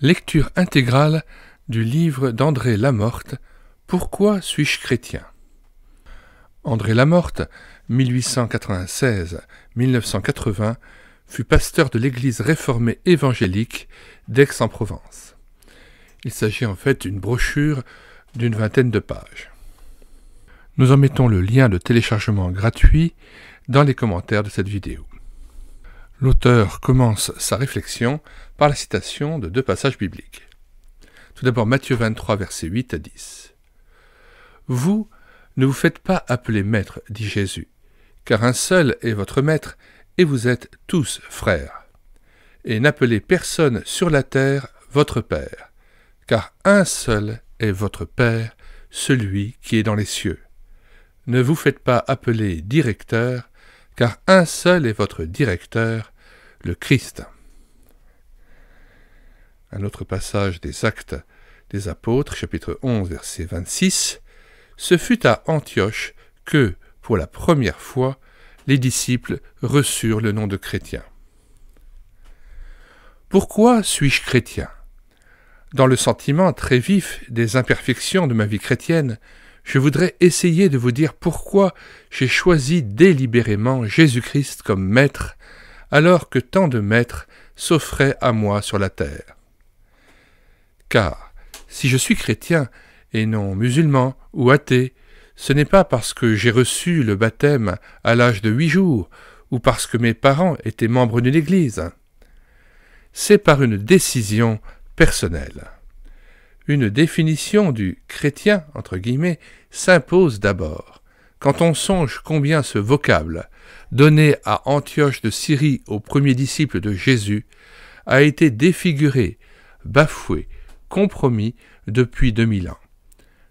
Lecture intégrale du livre d'André Lamorte, « Pourquoi suis-je chrétien ?» André Lamorte, 1896-1980, fut pasteur de l'église réformée évangélique d'Aix-en-Provence. Il s'agit en fait d'une brochure d'une 20aine de pages. Nous en mettons le lien de téléchargement gratuit dans les commentaires de cette vidéo. L'auteur commence sa réflexion par la citation de deux passages bibliques. Tout d'abord Matthieu 23, versets 8 à 10. « Vous ne vous faites pas appeler maître, dit Jésus, car un seul est votre maître, et vous êtes tous frères. Et n'appelez personne sur la terre votre père, car un seul est votre Père, celui qui est dans les cieux. Ne vous faites pas appeler directeur, car un seul est votre directeur, le Christ. » Un autre passage des Actes des Apôtres, chapitre 11, verset 26. « Ce fut à Antioche que, pour la première fois, les disciples reçurent le nom de chrétiens. » Pourquoi suis-je chrétien ? Dans le sentiment très vif des imperfections de ma vie chrétienne, je voudrais essayer de vous dire pourquoi j'ai choisi délibérément Jésus-Christ comme maître, alors que tant de maîtres s'offraient à moi sur la terre. Car, si je suis chrétien et non musulman ou athée, ce n'est pas parce que j'ai reçu le baptême à l'âge de 8 jours ou parce que mes parents étaient membres d'une église. C'est par une décision personnelle. Une définition du « chrétien » entre guillemets s'impose d'abord, quand on songe combien ce vocable, donné à Antioche de Syrie aux premiers disciples de Jésus, a été défiguré, bafoué, compromis depuis 2000 ans.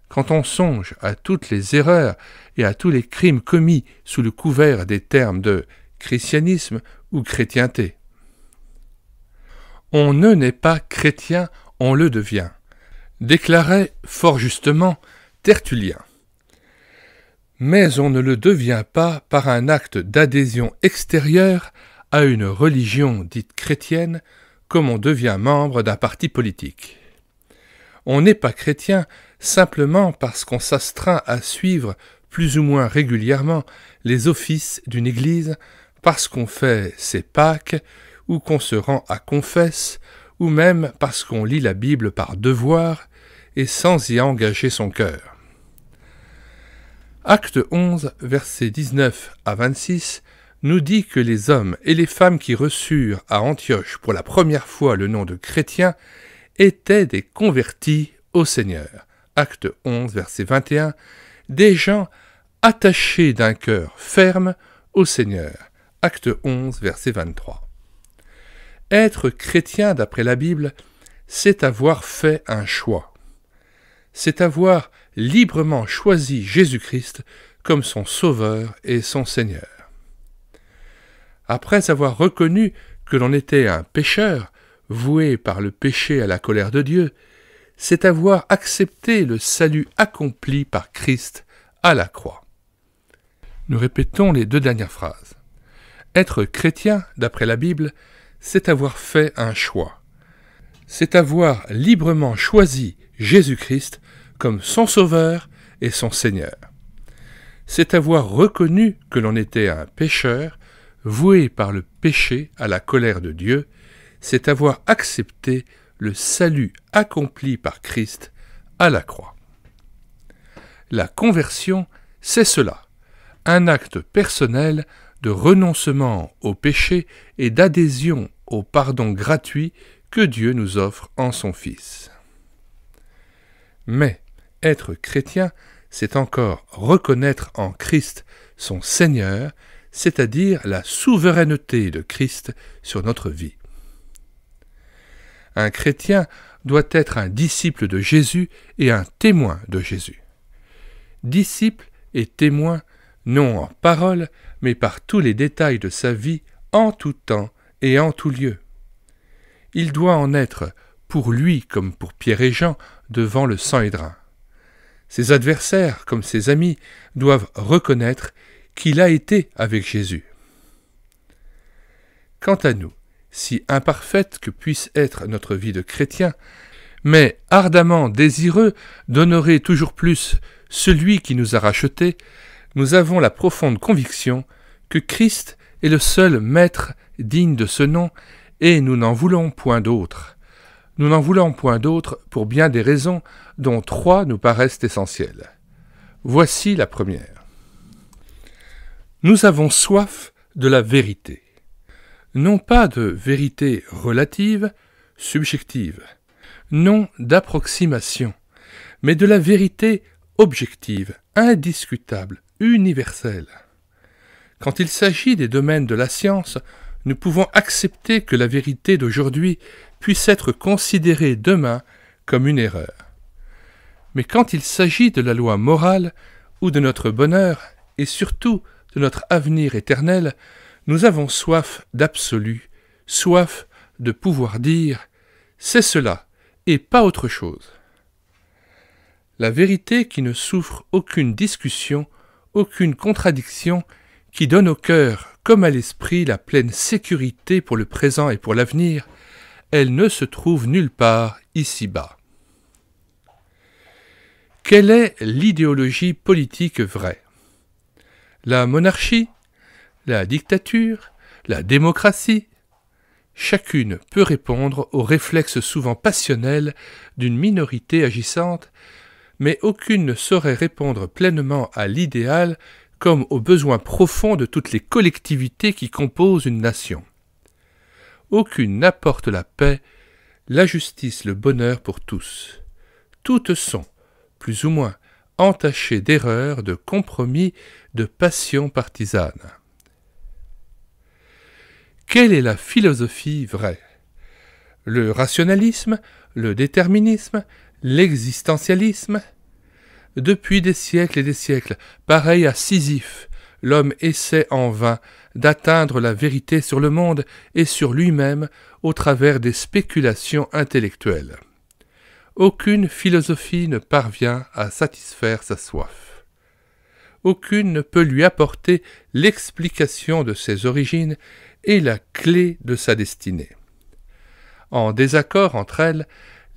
Quand on songe à toutes les erreurs et à tous les crimes commis sous le couvert des termes de christianisme ou chrétienté. On ne naît pas chrétien, on le devient, déclarait fort justement Tertullien. Mais on ne le devient pas par un acte d'adhésion extérieure à une religion dite chrétienne, comme on devient membre d'un parti politique. On n'est pas chrétien simplement parce qu'on s'astreint à suivre plus ou moins régulièrement les offices d'une église, parce qu'on fait ses Pâques, ou qu'on se rend à confesse, ou même parce qu'on lit la Bible par devoir et sans y engager son cœur. Acte 11, versets 19 à 26, nous dit que les hommes et les femmes qui reçurent à Antioche pour la première fois le nom de chrétiens étaient des convertis au Seigneur. Acte 11, verset 21, des gens attachés d'un cœur ferme au Seigneur. Acte 11, verset 23. Être chrétien, d'après la Bible, c'est avoir fait un choix. C'est avoir librement choisi Jésus-Christ comme son Sauveur et son Seigneur. Après avoir reconnu que l'on était un pécheur, voué par le péché à la colère de Dieu, c'est avoir accepté le salut accompli par Christ à la croix. Nous répétons les deux dernières phrases. Être chrétien, d'après la Bible, c'est avoir fait un choix. C'est avoir librement choisi Jésus-Christ comme son Sauveur et son Seigneur. C'est avoir reconnu que l'on était un pécheur, voué par le péché à la colère de Dieu. C'est avoir accepté le salut accompli par Christ à la croix. La conversion, c'est cela, un acte personnel de renoncement au péché et d'adhésion au pardon gratuit que Dieu nous offre en son Fils. Mais être chrétien, c'est encore reconnaître en Christ son Seigneur, c'est-à-dire la souveraineté de Christ sur notre vie. Un chrétien doit être un disciple de Jésus et un témoin de Jésus. Disciple et témoin, non en parole, mais par tous les détails de sa vie, en tout temps et en tout lieu. Il doit en être, pour lui comme pour Pierre et Jean, devant le Sanhédrin. Ses adversaires, comme ses amis, doivent reconnaître qu'il a été avec Jésus. Quant à nous, si imparfaite que puisse être notre vie de chrétien, mais ardemment désireux d'honorer toujours plus celui qui nous a rachetés, nous avons la profonde conviction que Christ est le seul Maître digne de ce nom, et nous n'en voulons point d'autre. Nous n'en voulons point d'autre pour bien des raisons, dont 3 nous paraissent essentielles. Voici la première. Nous avons soif de la vérité. Non pas de vérité relative, subjective, non d'approximation, mais de la vérité objective, indiscutable, universelle. Quand il s'agit des domaines de la science, nous pouvons accepter que la vérité d'aujourd'hui puisse être considérée demain comme une erreur. Mais quand il s'agit de la loi morale, ou de notre bonheur, et surtout de notre avenir éternel, nous avons soif d'absolu, soif de pouvoir dire « c'est cela, et pas autre chose ». La vérité qui ne souffre aucune discussion, aucune contradiction, qui donne au cœur comme à l'esprit la pleine sécurité pour le présent et pour l'avenir, elle ne se trouve nulle part ici-bas. Quelle est l'idéologie politique vraie? La monarchie? La dictature? La démocratie? Chacune peut répondre aux réflexes souvent passionnels d'une minorité agissante, mais aucune ne saurait répondre pleinement à l'idéal comme aux besoins profonds de toutes les collectivités qui composent une nation. Aucune n'apporte la paix, la justice, le bonheur pour tous. Toutes sont, plus ou moins, entachées d'erreurs, de compromis, de passions partisanes. Quelle est la philosophie vraie? Le rationalisme, le déterminisme, l'existentialisme? Depuis des siècles et des siècles, pareil à Sisyphe, l'homme essaie en vain d'atteindre la vérité sur le monde et sur lui-même au travers des spéculations intellectuelles. Aucune philosophie ne parvient à satisfaire sa soif. Aucune ne peut lui apporter l'explication de ses origines et la clé de sa destinée. En désaccord entre elles,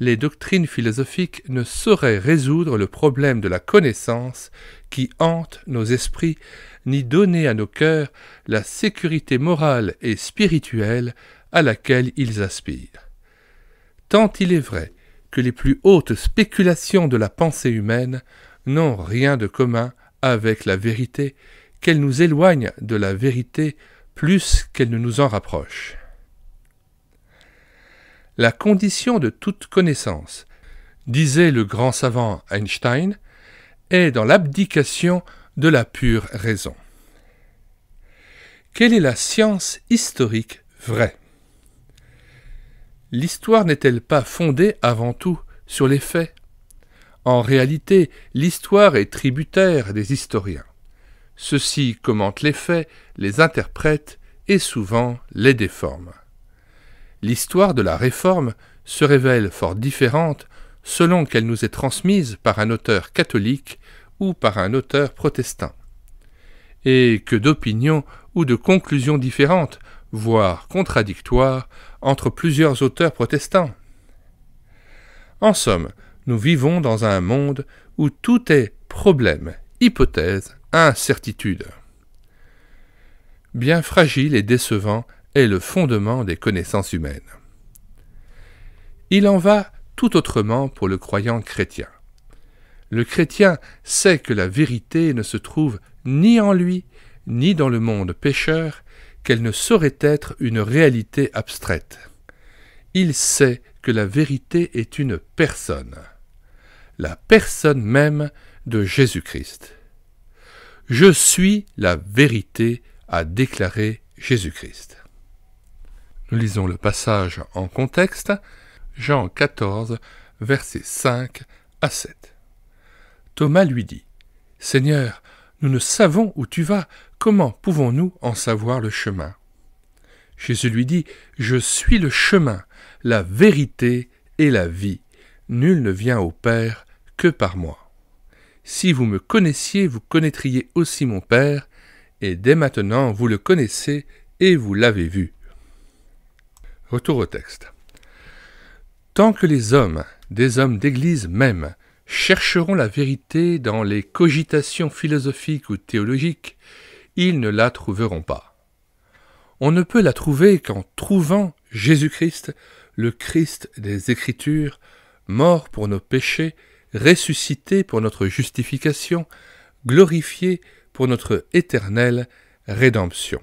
les doctrines philosophiques ne sauraient résoudre le problème de la connaissance qui hante nos esprits, ni donner à nos cœurs la sécurité morale et spirituelle à laquelle ils aspirent. Tant il est vrai que les plus hautes spéculations de la pensée humaine n'ont rien de commun avec la vérité, qu'elles nous éloignent de la vérité plus qu'elles ne nous en rapprochent. La condition de toute connaissance, disait le grand savant Einstein, est dans l'abdication de la pure raison. Quelle est la science historique vraie? L'histoire n'est-elle pas fondée avant tout sur les faits? En réalité, l'histoire est tributaire des historiens. Ceux-ci commentent les faits, les interprètent et souvent les déforment. L'histoire de la Réforme se révèle fort différente selon qu'elle nous est transmise par un auteur catholique ou par un auteur protestant. Et que d'opinions ou de conclusions différentes, voire contradictoires, entre plusieurs auteurs protestants. En somme, nous vivons dans un monde où tout est problème, hypothèse, incertitude. Bien fragile et décevant est le fondement des connaissances humaines. Il en va tout autrement pour le croyant chrétien. Le chrétien sait que la vérité ne se trouve ni en lui, ni dans le monde pécheur, qu'elle ne saurait être une réalité abstraite. Il sait que la vérité est une personne, la personne même de Jésus-Christ. « Je suis la vérité », a déclaré Jésus-Christ. Nous lisons le passage en contexte, Jean 14, versets 5 à 7. Thomas lui dit, « Seigneur, nous ne savons où tu vas, comment pouvons-nous en savoir le chemin ?» Jésus lui dit, « Je suis le chemin, la vérité et la vie. Nul ne vient au Père que par moi. Si vous me connaissiez, vous connaîtriez aussi mon Père, et dès maintenant vous le connaissez et vous l'avez vu. » Retour au texte. Tant que les hommes, des hommes d'Église même, chercheront la vérité dans les cogitations philosophiques ou théologiques, ils ne la trouveront pas. On ne peut la trouver qu'en trouvant Jésus-Christ, le Christ des Écritures, mort pour nos péchés, ressuscité pour notre justification, glorifié pour notre éternelle rédemption.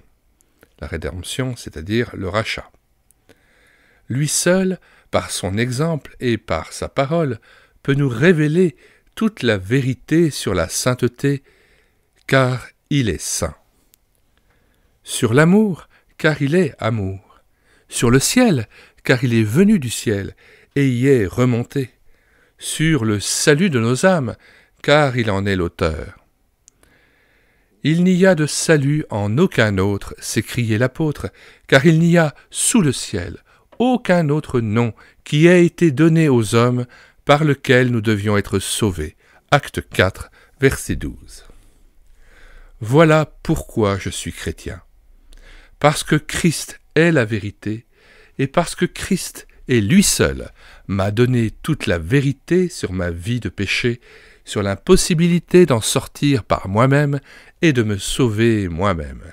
La rédemption, c'est-à-dire le rachat. Lui seul, par son exemple et par sa parole, peut nous révéler toute la vérité sur la sainteté, car il est saint. Sur l'amour, car il est amour. Sur le ciel, car il est venu du ciel et y est remonté. Sur le salut de nos âmes, car il en est l'auteur. Il n'y a de salut en aucun autre, s'écriait l'apôtre, car il n'y a sous le ciel aucun autre nom qui ait été donné aux hommes par lequel nous devions être sauvés. Acte 4, verset 12. Voilà pourquoi je suis chrétien. Parce que Christ est la vérité, et parce que Christ et lui seul m'a donné toute la vérité sur ma vie de péché, sur l'impossibilité d'en sortir par moi-même et de me sauver moi-même.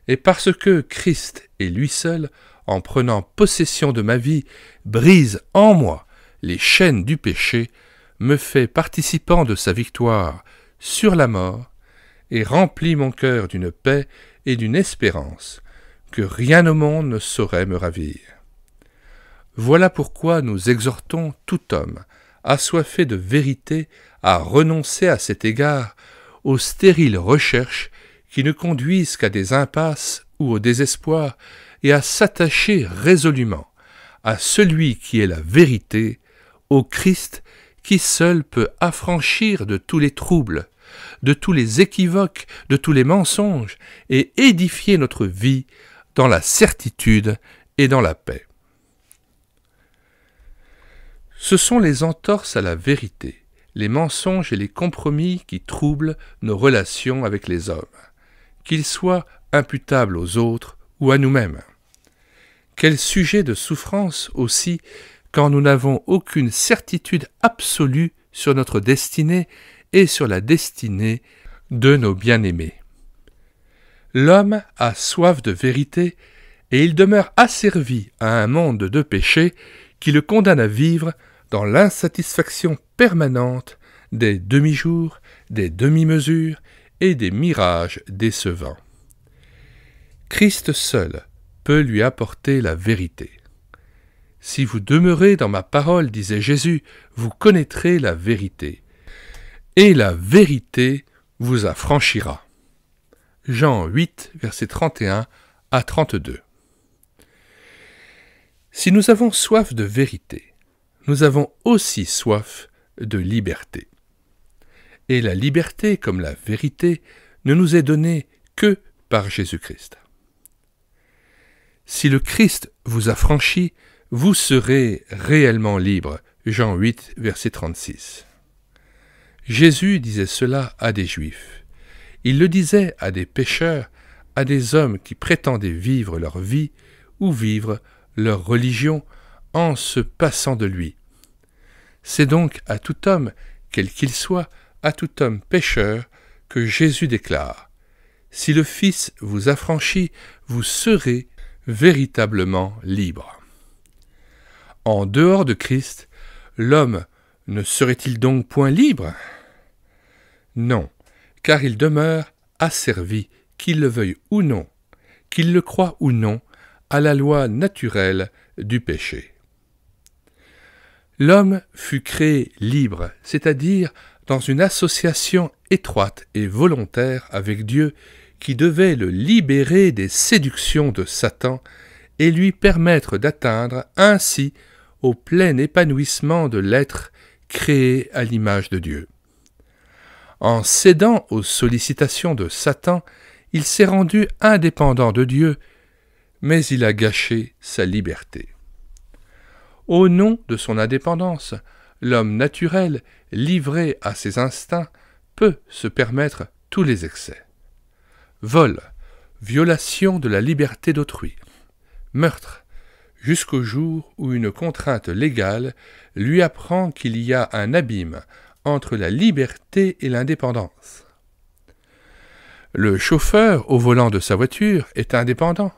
Et parce que Christ et lui seul, en prenant possession de ma vie, brise en moi les chaînes du péché, me fait participant de sa victoire sur la mort, et remplit mon cœur d'une paix et d'une espérance que rien au monde ne saurait me ravir. Voilà pourquoi nous exhortons tout homme, assoiffé de vérité, à renoncer à cet égard aux stériles recherches qui ne conduisent qu'à des impasses ou au désespoir, et à s'attacher résolument à celui qui est la vérité, au Christ qui seul peut affranchir de tous les troubles, de tous les équivoques, de tous les mensonges, et édifier notre vie dans la certitude et dans la paix. Ce sont les entorses à la vérité, les mensonges et les compromis qui troublent nos relations avec les hommes, qu'ils soient imputables aux autres ou à nous-mêmes. Quel sujet de souffrance aussi quand nous n'avons aucune certitude absolue sur notre destinée et sur la destinée de nos bien-aimés. L'homme a soif de vérité et il demeure asservi à un monde de péché qui le condamne à vivre dans l'insatisfaction permanente des demi-jours, des demi-mesures et des mirages décevants. Christ seul peut lui apporter la vérité. Si vous demeurez dans ma parole, disait Jésus, vous connaîtrez la vérité, et la vérité vous affranchira. Jean 8, versets 31 à 32. Si nous avons soif de vérité, nous avons aussi soif de liberté. Et la liberté, comme la vérité, ne nous est donnée que par Jésus-Christ. Si le Christ vous affranchit, vous serez réellement libre. Jean 8, verset 36. Jésus disait cela à des Juifs. Il le disait à des pécheurs, à des hommes qui prétendaient vivre leur vie ou vivre leur religion en se passant de lui. C'est donc à tout homme, quel qu'il soit, à tout homme pécheur, que Jésus déclare « Si le Fils vous affranchit, vous serez véritablement libre. » En dehors de Christ, l'homme ne serait-il donc point libre? Non, car il demeure asservi, qu'il le veuille ou non, qu'il le croie ou non, à la loi naturelle du péché. L'homme fut créé libre, c'est-à-dire dans une association étroite et volontaire avec Dieu qui devait le libérer des séductions de Satan et lui permettre d'atteindre ainsi au plein épanouissement de l'être créé à l'image de Dieu. En cédant aux sollicitations de Satan, il s'est rendu indépendant de Dieu, mais il a gâché sa liberté. Au nom de son indépendance, l'homme naturel, livré à ses instincts, peut se permettre tous les excès. Vol, violation de la liberté d'autrui, meurtre, jusqu'au jour où une contrainte légale lui apprend qu'il y a un abîme entre la liberté et l'indépendance. Le chauffeur au volant de sa voiture est indépendant.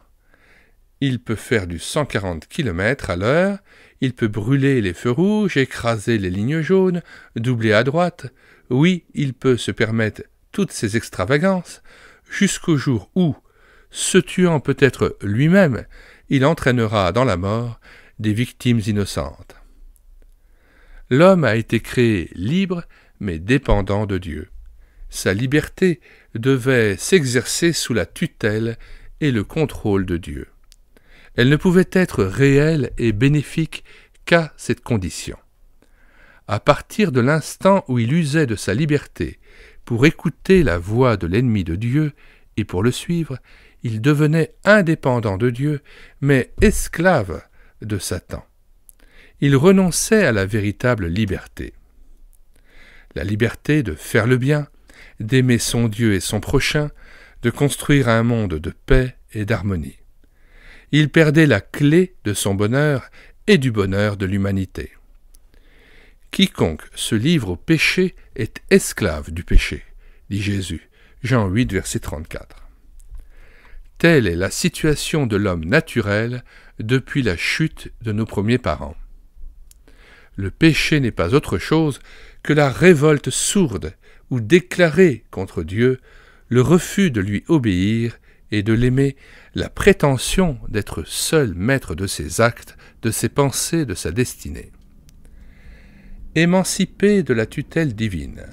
Il peut faire du 140 km à l'heure, il peut brûler les feux rouges, écraser les lignes jaunes, doubler à droite. Oui, il peut se permettre toutes ces extravagances, jusqu'au jour où, se tuant peut-être lui-même, il entraînera dans la mort des victimes innocentes. L'homme a été créé libre, mais dépendant de Dieu. Sa liberté devait s'exercer sous la tutelle et le contrôle de Dieu. Elle ne pouvait être réelle et bénéfique qu'à cette condition. À partir de l'instant où il usait de sa liberté pour écouter la voix de l'ennemi de Dieu et pour le suivre, il devenait indépendant de Dieu, mais esclave de Satan. Il renonçait à la véritable liberté. La liberté de faire le bien, d'aimer son Dieu et son prochain, de construire un monde de paix et d'harmonie. Il perdait la clé de son bonheur et du bonheur de l'humanité. Quiconque se livre au péché est esclave du péché, dit Jésus, Jean 8, verset 34. Telle est la situation de l'homme naturel depuis la chute de nos premiers parents. Le péché n'est pas autre chose que la révolte sourde ou déclarée contre Dieu, le refus de lui obéir et de l'aimer, la prétention d'être seul maître de ses actes, de ses pensées, de sa destinée. Émancipé de la tutelle divine,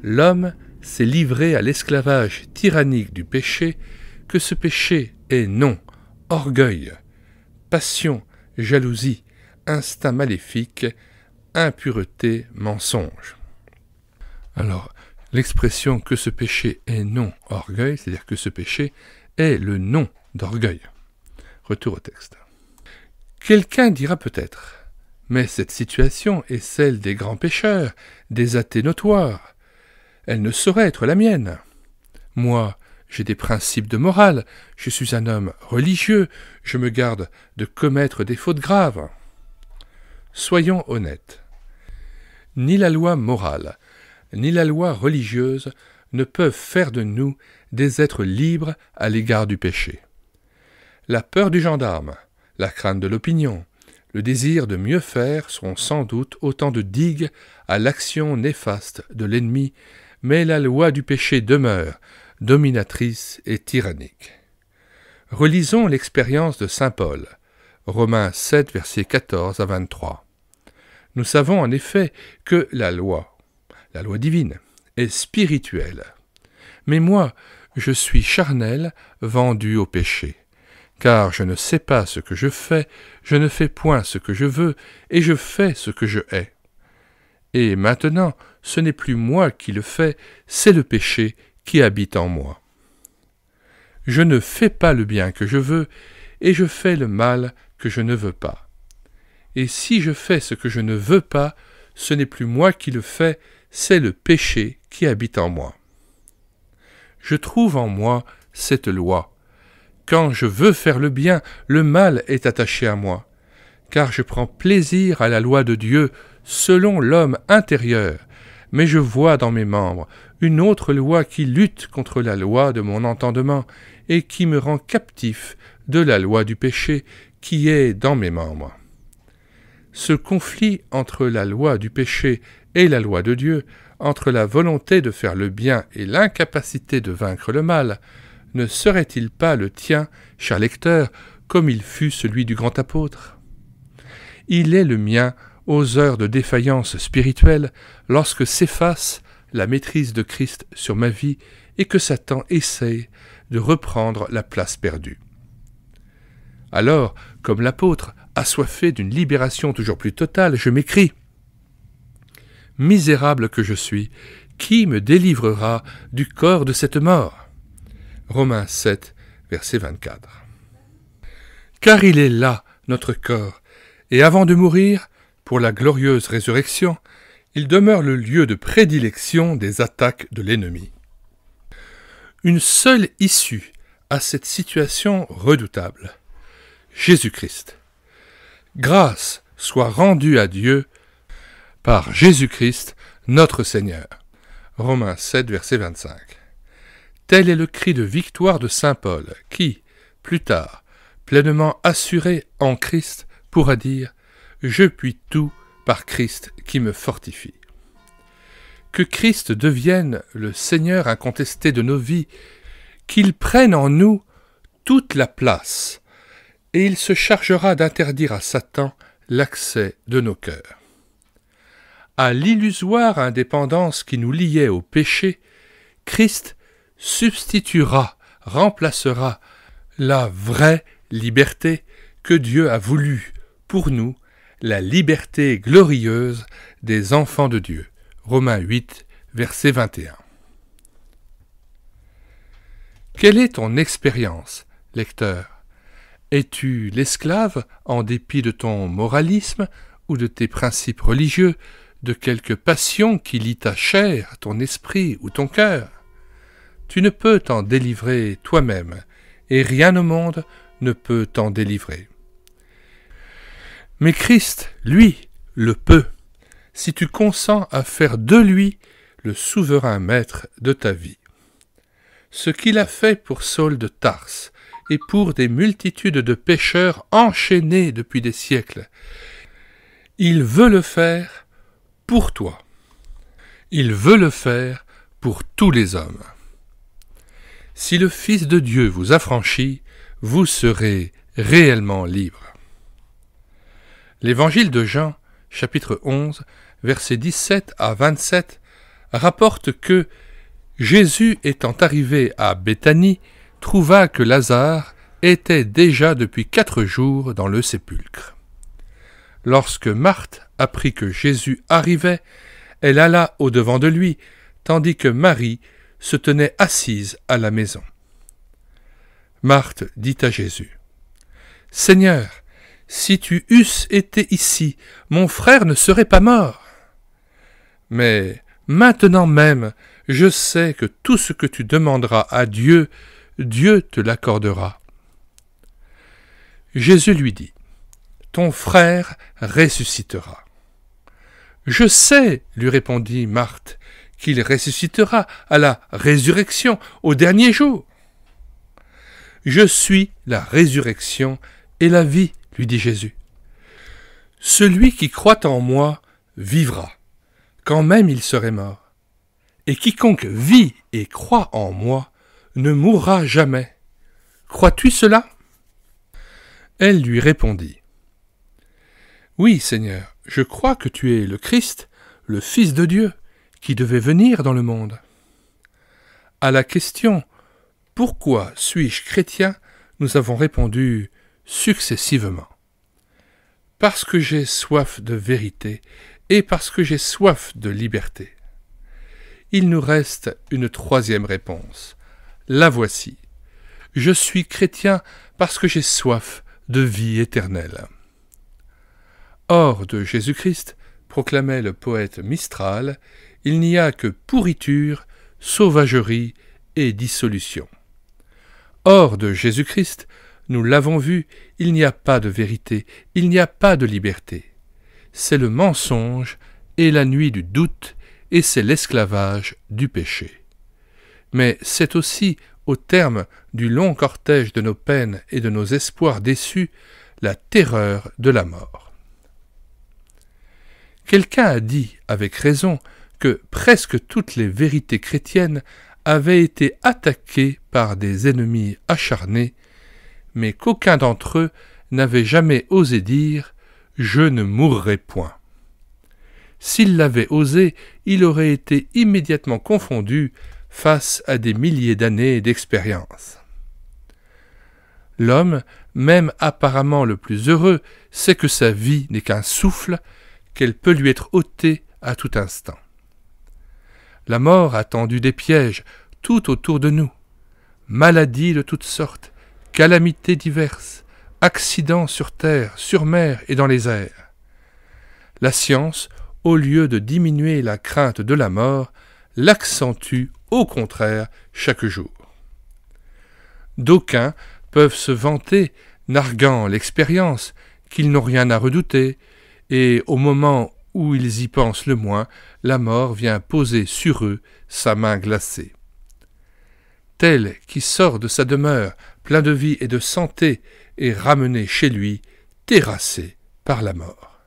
l'homme s'est livré à l'esclavage tyrannique du péché, que ce péché est non, orgueil, passion, jalousie, instinct maléfique, impureté, mensonge. Alors, l'expression que ce péché est non, orgueil, c'est-à-dire que ce péché est le nom d'orgueil. Retour au texte. Quelqu'un dira peut-être, mais cette situation est celle des grands pécheurs, des athées notoires. Elle ne saurait être la mienne. Moi, j'ai des principes de morale, je suis un homme religieux, je me garde de commettre des fautes graves. Soyons honnêtes. Ni la loi morale, ni la loi religieuse ne peuvent faire de nous des êtres libres à l'égard du péché. La peur du gendarme, la crainte de l'opinion, le désir de mieux faire sont sans doute autant de digues à l'action néfaste de l'ennemi, mais la loi du péché demeure, dominatrice et tyrannique. Relisons l'expérience de saint Paul, Romains 7, versets 14 à 23. Nous savons en effet que la loi divine, est spirituelle. Mais moi, je suis charnel, vendu au péché. Car je ne sais pas ce que je fais, je ne fais point ce que je veux, et je fais ce que je hais. Et maintenant, ce n'est plus moi qui le fais, c'est le péché qui habite en moi. Je ne fais pas le bien que je veux, et je fais le mal que je ne veux pas. Et si je fais ce que je ne veux pas, ce n'est plus moi qui le fais, c'est le péché qui habite en moi. Je trouve en moi cette loi. Quand je veux faire le bien, le mal est attaché à moi, car je prends plaisir à la loi de Dieu selon l'homme intérieur, mais je vois dans mes membres une autre loi qui lutte contre la loi de mon entendement et qui me rend captif de la loi du péché qui est dans mes membres. Ce conflit entre la loi du péché et la loi de Dieu, entre la volonté de faire le bien et l'incapacité de vaincre le mal, ne serait-il pas le tien, cher lecteur, comme il fut celui du grand apôtre? Il est le mien aux heures de défaillance spirituelle, lorsque s'efface la maîtrise de Christ sur ma vie et que Satan essaye de reprendre la place perdue. Alors, comme l'apôtre, assoiffé d'une libération toujours plus totale, je m'écrie « Misérable que je suis, qui me délivrera du corps de cette mort ?» Romains 7, verset 24. Car il est là, notre corps, et avant de mourir, pour la glorieuse résurrection, il demeure le lieu de prédilection des attaques de l'ennemi. Une seule issue à cette situation redoutable, Jésus-Christ. Grâce soit rendue à Dieu par Jésus-Christ, notre Seigneur. Romains 7, verset 25. Tel est le cri de victoire de saint Paul, qui, plus tard, pleinement assuré en Christ, pourra dire « Je puis tout par Christ qui me fortifie ». Que Christ devienne le Seigneur incontesté de nos vies, qu'il prenne en nous toute la place, et il se chargera d'interdire à Satan l'accès de nos cœurs. À l'illusoire indépendance qui nous liait au péché, Christ substituera, remplacera la vraie liberté que Dieu a voulu pour nous, la liberté glorieuse des enfants de Dieu. Romains 8, verset 21. Quelle est ton expérience, lecteur? Es-tu l'esclave, en dépit de ton moralisme ou de tes principes religieux, de quelque passion qui lie ta chair, ton esprit ou ton cœur? Tu ne peux t'en délivrer toi-même, et rien au monde ne peut t'en délivrer. Mais Christ, lui, le peut, si tu consens à faire de lui le souverain maître de ta vie. Ce qu'il a fait pour Saul de Tarse et pour des multitudes de pécheurs enchaînés depuis des siècles, il veut le faire pour toi. Il veut le faire pour tous les hommes. Si le Fils de Dieu vous affranchit, vous serez réellement libre. L'Évangile de Jean, chapitre 11, versets 17 à 27, rapporte que Jésus étant arrivé à Béthanie, trouva que Lazare était déjà depuis 4 jours dans le sépulcre. Lorsque Marthe apprit que Jésus arrivait, elle alla au-devant de lui, tandis que Marie se tenait assise à la maison. Marthe dit à Jésus, « Seigneur, si tu eusses été ici, mon frère ne serait pas mort. Mais maintenant même, je sais que tout ce que tu demanderas à Dieu, Dieu te l'accordera. » Jésus lui dit, « Ton frère ressuscitera. » « Je sais, lui répondit Marthe, qu'il ressuscitera à la résurrection au dernier jour. »« Je suis la résurrection et la vie, lui dit Jésus. Celui qui croit en moi vivra, quand même il serait mort. Et quiconque vit et croit en moi ne mourra jamais. Crois-tu cela ? Elle lui répondit, « Oui, Seigneur, je crois que tu es le Christ, le Fils de Dieu, qui devait venir dans le monde. » À la question « Pourquoi suis-je chrétien ?» nous avons répondu successivement. Parce que j'ai soif de vérité et parce que j'ai soif de liberté. Il nous reste une troisième réponse. La voici. Je suis chrétien parce que j'ai soif de vie éternelle. Hors de Jésus-Christ, proclamait le poète Mistral, il n'y a que pourriture, sauvagerie et dissolution. Hors de Jésus-Christ, nous l'avons vu, il n'y a pas de vérité, il n'y a pas de liberté. C'est le mensonge et la nuit du doute, et c'est l'esclavage du péché. Mais c'est aussi, au terme du long cortège de nos peines et de nos espoirs déçus, la terreur de la mort. Quelqu'un a dit, avec raison, que presque toutes les vérités chrétiennes avaient été attaquées par des ennemis acharnés, mais qu'aucun d'entre eux n'avait jamais osé dire « Je ne mourrai point ». S'il l'avait osé, il aurait été immédiatement confondu face à des milliers d'années d'expérience. L'homme, même apparemment le plus heureux, sait que sa vie n'est qu'un souffle, qu'elle peut lui être ôtée à tout instant. La mort a tendu des pièges tout autour de nous, maladies de toutes sortes, calamités diverses, accidents sur terre, sur mer et dans les airs. La science, au lieu de diminuer la crainte de la mort, l'accentue au contraire chaque jour. D'aucuns peuvent se vanter, narguant l'expérience, qu'ils n'ont rien à redouter, et au moment où ils y pensent le moins, la mort vient poser sur eux sa main glacée. Tel qui sort de sa demeure, plein de vie et de santé, est ramené chez lui, terrassé par la mort.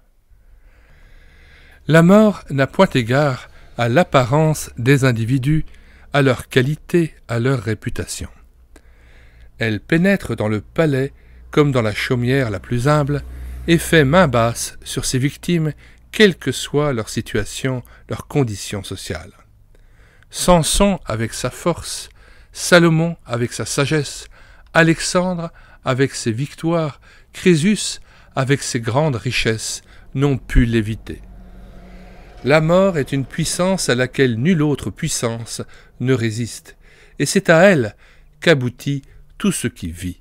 La mort n'a point égard à l'apparence des individus, à leur qualité, à leur réputation. Elle pénètre dans le palais comme dans la chaumière la plus humble et fait main basse sur ses victimes, quelle que soit leur situation, leur condition sociale. Samson avec sa force, Salomon avec sa sagesse, Alexandre avec ses victoires, Crésus avec ses grandes richesses n'ont pu l'éviter. La mort est une puissance à laquelle nulle autre puissance ne résiste, et c'est à elle qu'aboutit tout ce qui vit.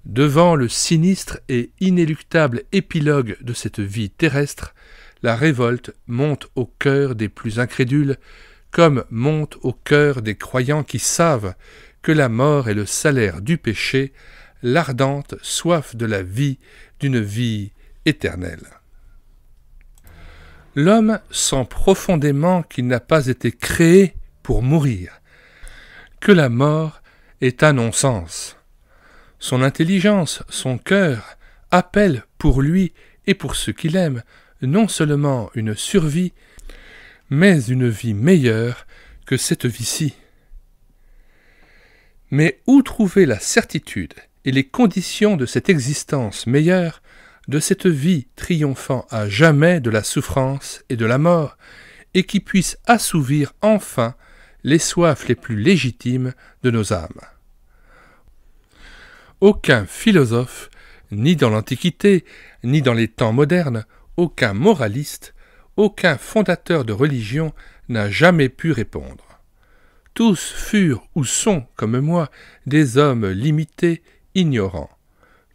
Devant le sinistre et inéluctable épilogue de cette vie terrestre, la révolte monte au cœur des plus incrédules, comme monte au cœur des croyants qui savent que la mort est le salaire du péché, l'ardente soif de la vie, d'une vie éternelle. L'homme sent profondément qu'il n'a pas été créé pour mourir, que la mort est un non-sens. Son intelligence, son cœur, appellent pour lui et pour ceux qu'il aime non seulement une survie, mais une vie meilleure que cette vie-ci. Mais où trouver la certitude et les conditions de cette existence meilleure, de cette vie triomphant à jamais de la souffrance et de la mort, et qui puisse assouvir enfin les soifs les plus légitimes de nos âmes? Aucun philosophe, ni dans l'Antiquité, ni dans les temps modernes, aucun moraliste, aucun fondateur de religion n'a jamais pu répondre. Tous furent ou sont, comme moi, des hommes limités, ignorants.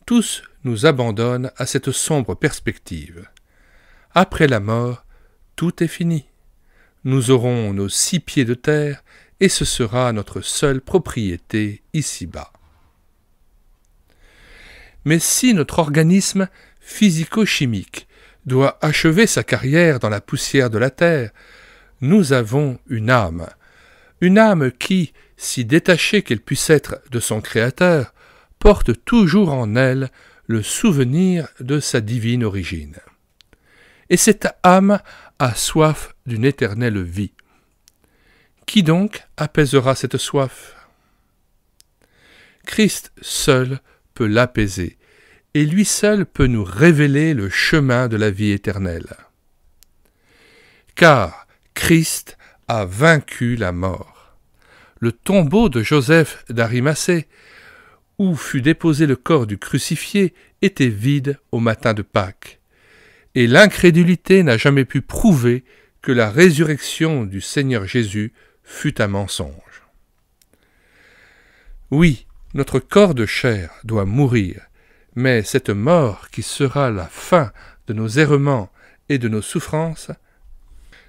Tous nous abandonnent à cette sombre perspective. Après la mort, tout est fini. Nous aurons nos 6 pieds de terre, et ce sera notre seule propriété ici-bas. Mais si notre organisme physico-chimique doit achever sa carrière dans la poussière de la terre, nous avons une âme qui, si détachée qu'elle puisse être de son Créateur, porte toujours en elle le souvenir de sa divine origine. Et cette âme a soif d'une éternelle vie. Qui donc apaisera cette soif? Christ seul peut l'apaiser, et lui seul peut nous révéler le chemin de la vie éternelle. Car Christ a vaincu la mort. Le tombeau de Joseph d'Arimathée, où fut déposé le corps du crucifié, était vide au matin de Pâques, et l'incrédulité n'a jamais pu prouver que la résurrection du Seigneur Jésus fut un mensonge. Oui, notre corps de chair doit mourir, mais cette mort qui sera la fin de nos errements et de nos souffrances,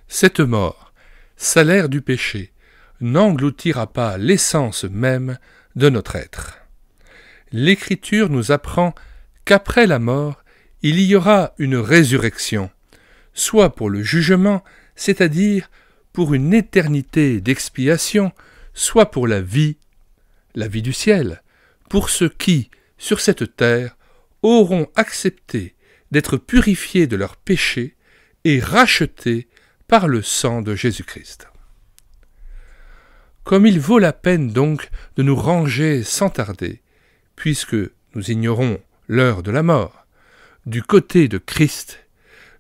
cette mort, salaire du péché, n'engloutira pas l'essence même de notre être. L'Écriture nous apprend qu'après la mort, il y aura une résurrection, soit pour le jugement, c'est-à-dire pour une éternité d'expiation, soit pour la vie du ciel, pour ceux qui, sur cette terre, auront accepté d'être purifiés de leurs péchés et rachetés par le sang de Jésus-Christ. Comme il vaut la peine donc de nous ranger sans tarder, puisque nous ignorons l'heure de la mort, du côté de Christ,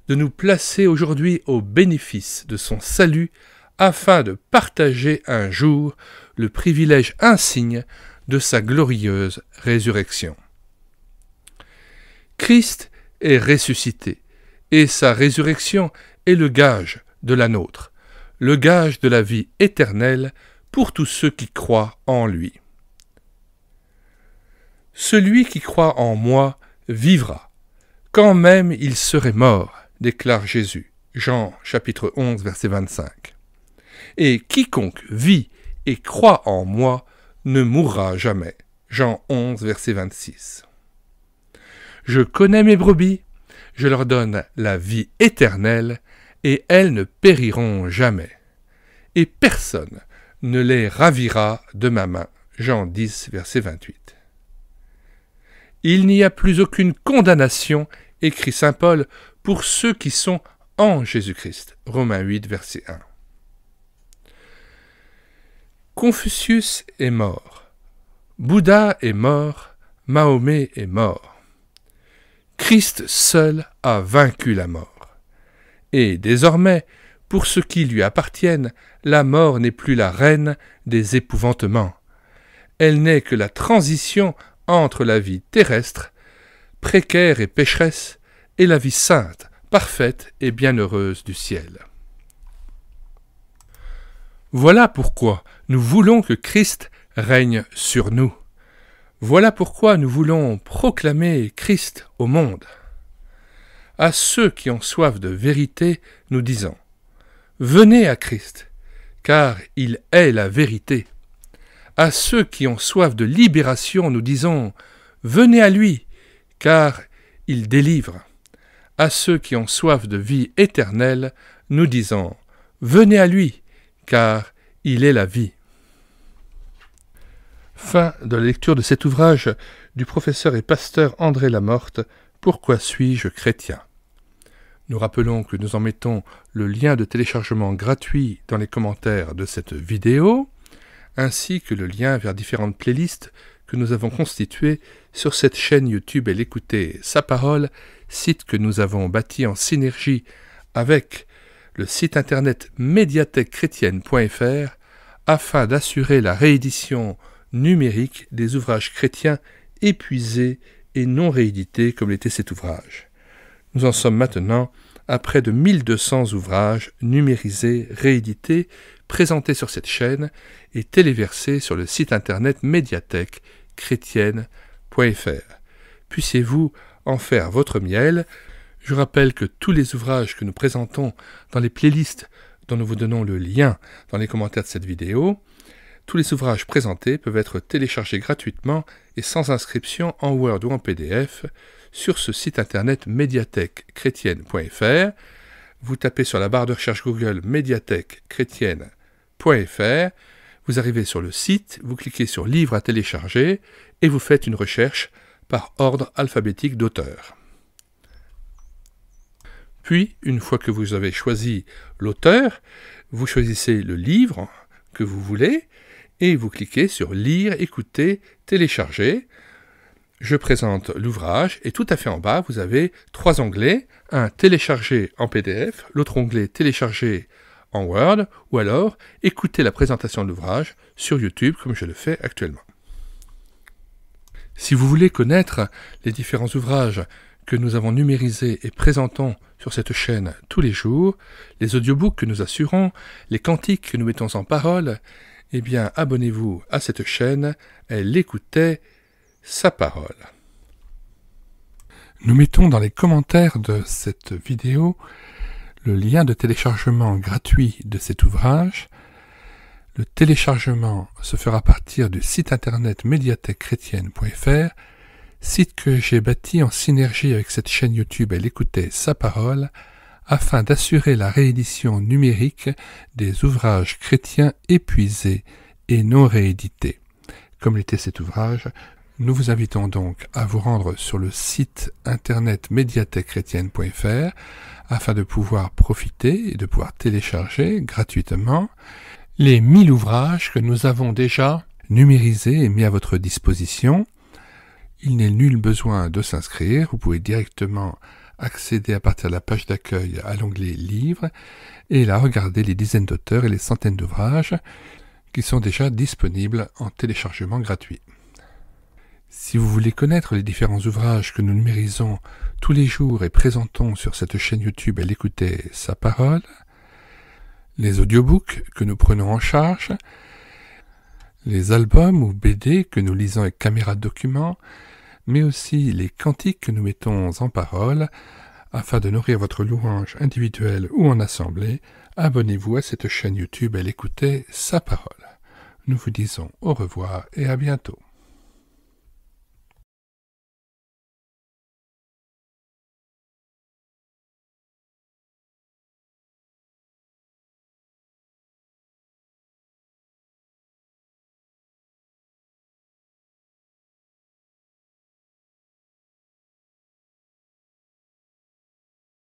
de nous placer aujourd'hui au bénéfice de son salut afin de partager un jour le privilège insigne de sa glorieuse résurrection. Christ est ressuscité, et sa résurrection est le gage de la nôtre, le gage de la vie éternelle pour tous ceux qui croient en lui. Celui qui croit en moi vivra, quand même il serait mort, déclare Jésus, Jean chapitre 11, verset 25. Et quiconque vit et croit en moi ne mourra jamais, Jean 11, verset 26. Je connais mes brebis, je leur donne la vie éternelle, et elles ne périront jamais. Et personne ne les ravira de ma main. Jean 10, verset 28. Il n'y a plus aucune condamnation, écrit saint Paul, pour ceux qui sont en Jésus-Christ. Romains 8, verset 1. Confucius est mort. Bouddha est mort. Mahomet est mort. Christ seul a vaincu la mort. Et désormais, pour ceux qui lui appartiennent, la mort n'est plus la reine des épouvantements. Elle n'est que la transition entre la vie terrestre, précaire et pécheresse, et la vie sainte, parfaite et bienheureuse du ciel. Voilà pourquoi nous voulons que Christ règne sur nous. Voilà pourquoi nous voulons proclamer Christ au monde. À ceux qui ont soif de vérité, nous disons « Venez à Christ, car il est la vérité. » À ceux qui ont soif de libération, nous disons « Venez à lui, car il délivre. » À ceux qui ont soif de vie éternelle, nous disons « Venez à lui, car il est la vie. » Fin de la lecture de cet ouvrage du professeur et pasteur André Lamorte, « Pourquoi suis-je chrétien ?» Nous rappelons que nous en mettons le lien de téléchargement gratuit dans les commentaires de cette vidéo, ainsi que le lien vers différentes playlists que nous avons constituées sur cette chaîne YouTube et l'écouter Sa Parole, site que nous avons bâti en synergie avec le site internet médiathèquechrétienne.fr afin d'assurer la réédition numérique des ouvrages chrétiens épuisés et non réédités comme l'était cet ouvrage. Nous en sommes maintenant à près de 1200 ouvrages numérisés, réédités, présentés sur cette chaîne et téléversés sur le site internet médiathèquechrétienne.fr. Puissiez-vous en faire votre miel. Je rappelle que tous les ouvrages que nous présentons dans les playlists dont nous vous donnons le lien dans les commentaires de cette vidéo, tous les ouvrages présentés peuvent être téléchargés gratuitement et sans inscription en Word ou en PDF sur ce site internet médiathèquechrétienne.fr. Vous tapez sur la barre de recherche Google médiathèquechrétienne.fr, vous arrivez sur le site, vous cliquez sur Livres à télécharger et vous faites une recherche par ordre alphabétique d'auteur. Puis, une fois que vous avez choisi l'auteur, vous choisissez le livre que vous voulez et vous cliquez sur Lire, écouter, télécharger. Je présente l'ouvrage et tout à fait en bas, vous avez 3 onglets, un télécharger en PDF, l'autre onglet télécharger en Word, ou alors écouter la présentation de l'ouvrage sur YouTube comme je le fais actuellement. Si vous voulez connaître les différents ouvrages que nous avons numérisés et présentons sur cette chaîne tous les jours, les audiobooks que nous assurons, les cantiques que nous mettons en parole, eh bien abonnez-vous à cette chaîne, elle écoutait Sa Parole. Nous mettons dans les commentaires de cette vidéo le lien de téléchargement gratuit de cet ouvrage. Le téléchargement se fera à partir du site internet médiathèquechrétienne.fr, site que j'ai bâti en synergie avec cette chaîne YouTube Elle écoutait Sa Parole, afin d'assurer la réédition numérique des ouvrages chrétiens épuisés et non réédités. Comme l'était cet ouvrage, nous vous invitons donc à vous rendre sur le site internet médiathèquechrétienne.fr afin de pouvoir profiter et de pouvoir télécharger gratuitement les 1000 ouvrages que nous avons déjà numérisés et mis à votre disposition. Il n'est nul besoin de s'inscrire, vous pouvez directement accéder à partir de la page d'accueil à l'onglet Livres et là regarder les dizaines d'auteurs et les centaines d'ouvrages qui sont déjà disponibles en téléchargement gratuit. Si vous voulez connaître les différents ouvrages que nous numérisons tous les jours et présentons sur cette chaîne YouTube Elle écoutait Sa Parole, les audiobooks que nous prenons en charge, les albums ou BD que nous lisons avec caméra de document, mais aussi les cantiques que nous mettons en parole, afin de nourrir votre louange individuelle ou en assemblée, abonnez-vous à cette chaîne YouTube Elle écoutait Sa Parole. Nous vous disons au revoir et à bientôt.